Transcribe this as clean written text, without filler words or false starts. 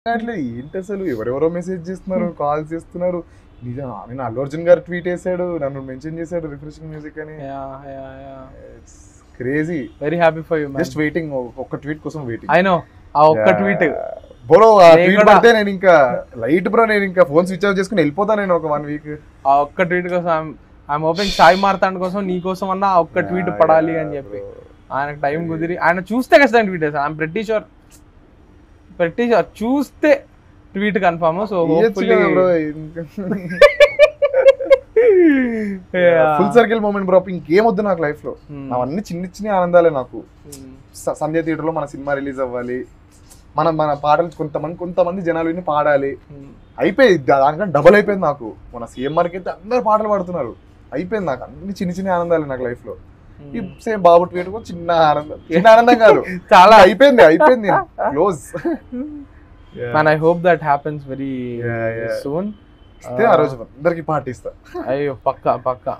అట్లా ఏంటి అసలు ఎవరెవరో మెసేజ్ చేస్తున్నారు, కాల్ చేస్తున్నారు. నిజం నేను అల్లు అర్జున్ గారు ట్వీట్ వేసాడు, నన్ను మెన్షన్ చేశాడు రిఫ్రెషింగ్ మ్యూజిక్ అని. It's crazy. Very happy for you just waiting, ఒక్క ట్వీట్ కోసం వెయిటింగ్. ఐ నో ఆ ఒక్క ట్వీట్ బ్రో, ఆ ట్వీట్ పడితే నేను ఇంకా లైట్ బ్రో, నేను ఇంకా ఫోన్ స్విచ్ ఆఫ్ చేసుకుని వెళ్ళిపోతా నేను ఒక 1 వీక్. ఆ ఒక్క ట్వీట్ కోసం ఐఎమ్ హోపింగ్ సాయి మార్తాండ్ కోసం నీ కోసం అన్న ఆ ఒక్క ట్వీట్ పడాలి అని చెప్పి ఆయనకు టైం కుదిరి ఆయన చూస్తే ఖచ్చితంగా ట్వీట్ చేస్తాను. ఐఎమ్ ప్రెటీ షూర్ చూస్తే tweet confirm. So full circle moment bro, ఇంకేం వద్దు నాకు లైఫ్ లో. అవన్నీ చిన్న చిన్న ఆనందాలే నాకు. సంధ్య థియేటర్ లో మన సినిమా రిలీజ్ అవ్వాలి, మన పాటలు కొంతమంది జనాలు విని పాడాలి, అయిపోయింది. దానికంటే డబుల్ అయిపోయింది నాకు. మన సిఎంఆర్కి అయితే అందరు పాటలు పాడుతున్నారు, అయిపోయింది. నాకు అన్ని చిన్న చిన్న ఆనందాలు నాకు లైఫ్ లో. సేమ్ బాబు ట్వీట్ కూడా చిన్న ఆనందం కాదు, చాలా అయిపోయింది close. And I hope that happens very soon. ఆ రోజు అందరికి పార్టీ ఇస్తా. అయ్యో పక్కా